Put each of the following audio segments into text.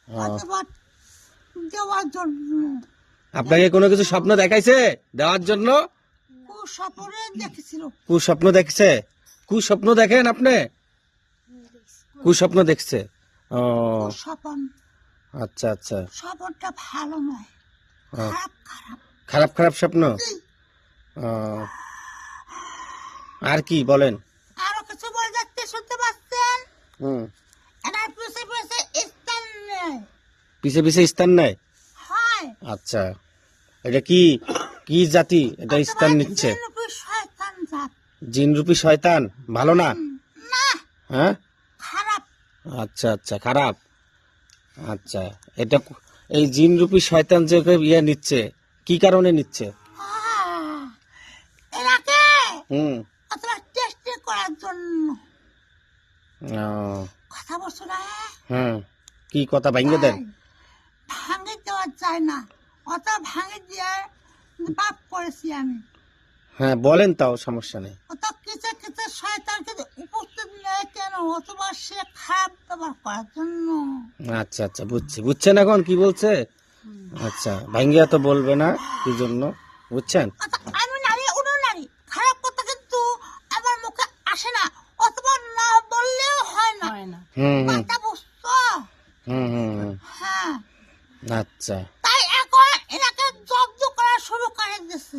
অথবা দেওয়ার জন্য। আপনাকে কোনো কিছু স্বপ্ন দেখাইছে দেওয়ার জন্য? কুস্বপ্নে দেখেছিল। কুস্বপ্ন দেখছে? কুস্বপ্ন দেখেন আপনি? কুস্বপ্ন দেখছে? ও স্বপন, আচ্ছা আচ্ছা। স্বপনটা ভালো নয়, ও, খারাপ খারাপ। খারাপ খারাপ স্বপ্ন? ও, আর কি বলেন? আরো কিছু বলে যাচ্ছে, শুনতে পাচ্ছেন? হুম, এনার পিছে পিছে স্থান নেই। পিছে পিছে স্থান নেয়? হয় আচ্ছা, এটা কি কি জাতি এটা স্থান নিচ্ছে? জিনরূপী শয়তান জাত। জিনরূপী শয়তান ভালো না? না, হ্যাঁ, খারাপ। আচ্ছা আচ্ছা, খারাপ। আচ্ছা, এটা এই জিনরূপী শয়তান যে ইয়ে নিচ্ছে, কি কারণে নিচ্ছে? এনাকে হুম, অথবা টেস্ট করার জন্য। ও, কথা বলছো না? হুম, কি কথা ভাঙ্গে দেন? ভাঙে দেওয়া যায় না, অত ভাঙে দিয়ে পাপ করেছি আমি। হ্যাঁ বলেন, তাও সমস্যা নেই। অত কিছু কিছু শয়তানকে উপস্থিত নেয় কেন? অথবা সে খারাপ ব্যবহার করার জন্য। আচ্ছা আচ্ছা, বুঝছি। বুঝছেন এখন কি বলছে? আচ্ছা, ভাঙ্গিয়া তো বলবে না কি জন্য, বুঝছেন? আমি নারী, উনি নারী, খারাপ কথা কিন্তু আমার মুখে আসে না, অথবা না বললেও হয় না। হুম হুম কথা বুঝছো? হুম হুম হুম, হ্যাঁ, আচ্ছা তাই এখন এনাকে জব্দ করা শুরু করে দিয়েছে।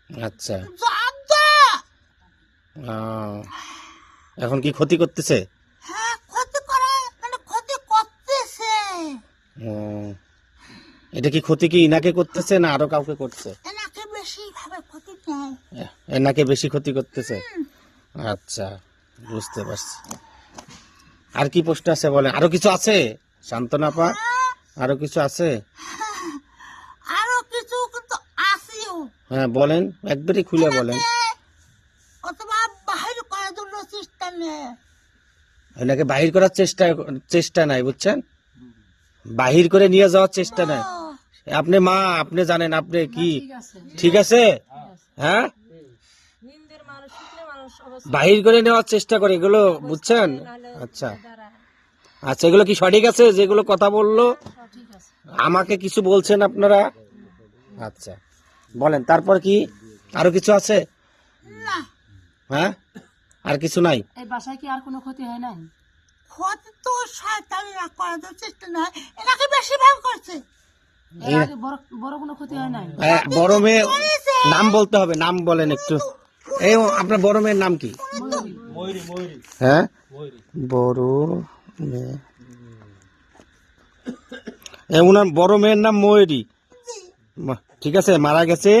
আচ্ছা। জব্দ। ও, এখন কি ক্ষতি করতেছে? হ্যাঁ, ক্ষতি করে, মানে ক্ষতি করতেছে। ও, এটা কি ক্ষতি কি ইনাকে করতেছে না আরো কাউকে করছে? এনাকে বেশি ভাবে ক্ষতি দেয়। এনাকে বেশি ক্ষতি করতেছে? আচ্ছা, বুঝতে পারছি। আর কি প্রশ্ন আছে বলেন? আরো কিছু আছে শান্তনা পা? আরো কিছু আছে? আরো কিছু কিন্তু আসিও। হ্যাঁ বলেন, একবারই খুলে বলেন। অথবা বাহির করার জন্য চেষ্টা নেয়। এনাকে বাহির করার চেষ্টা নাই, বুঝছেন? বাহির করে নিয়ে যাওয়ার চেষ্টা নাই। আপনি মা, আপনি জানেন, আপনি কি ঠিক আছে? হ্যাঁ, বাহির করে নেওয়ার চেষ্টা করে এগুলো, বুঝছেন? আচ্ছা আচ্ছা, এগুলো কি সঠিক আছে যেগুলো কথা বললো? আমাকে কিছু বলছেন আপনারা? আচ্ছা, বলেন তারপর কি আরো কিছু আছে? না, হ্যাঁ, আর কিছু নাই? এই বাসায় কি আর কোনো ক্ষতি হয় নাই? ক্ষতি তো শয়তানিরা করার জন্য চেষ্টা নেয়, এনাকে বেশি ভাগ করছে। এর আগে বড় বড় কোনো ক্ষতি হয় নাই? বড় মেয়ে নাম বলতে হবে, নাম বলেন একটু। এই আপনার বড় মেয়ের নাম কি? হ্যাঁ, বড় মেয়ে, উনার বড় মেয়ের নাম ময়ূরী। ঠিক আছে, মারা গেছে।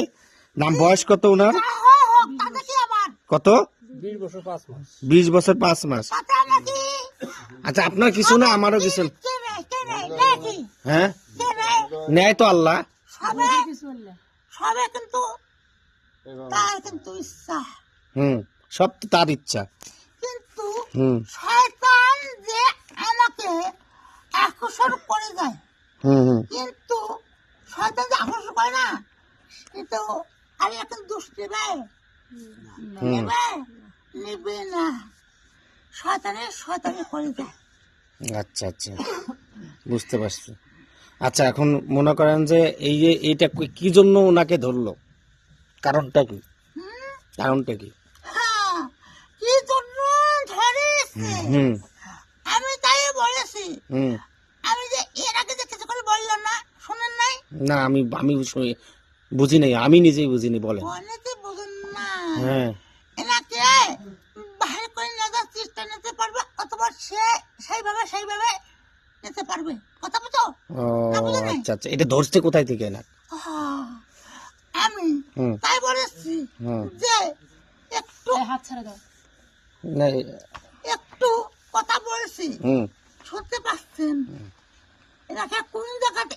নাম, বয়স কত উনার? হোক, তাতে কি আমার? কত? 20 বছর 5 মাস। তাতে নাকি? আচ্ছা, আপনার কিছু না, আমারও কিছু। কে নেয়, কে নেয়, নেয় কি? হ্যাঁ, কে নেয়? ন্যায় তো আল্লাহ। সবে কিছু বললে সবে কিন্তু তার কিন্তু ইচ্ছা, হুম, সব তো তার ইচ্ছা। কিন্তু হুম শয়তান যে আমাকে আকর্ষণ করে যায়, হুম হুম, কিন্তু শয়তান যে আকর্ষণ করে না, কিন্তু আমি এখন দোষ নেবে হুম, নেবে নেবে না, শয়তানে করে যায়। আচ্ছা আচ্ছা, বুঝতে পারছি। আচ্ছা, এখন মনে করেন যে এই যে এইটা কি জন্য ওনাকে ধরলো, কারণটা কি? কারণটা কি? হ্যাঁ, কি জন্য ধরেছে হুম আমি তাই বলেছি। হুম, আমি যে এর আগে যে কিছু করে বললাম না, শুনেন নাই? না, আমি বুঝি নাই, আমি নিজেই বুঝিনি, বলেন। অনেকে বুঝুন না, হ্যাঁ, এনাকে বাহির করে নিয়ে যাওয়ার চেষ্টা নিতে পারবে, অথবা সে সেইভাবে নিতে পারবে। কথা বুঝো? ও না বুঝো নাই? আচ্ছা আচ্ছা, এটা ধরছে কোথায় থেকে না? আমি হুম তাই বলেছি হুম, যে একটু এই হাত ছেড়ে দাও। না, একটু কথা বলেছি, হুম, শুনতে পাচ্ছেন? এনাকে কোন জায়গাতে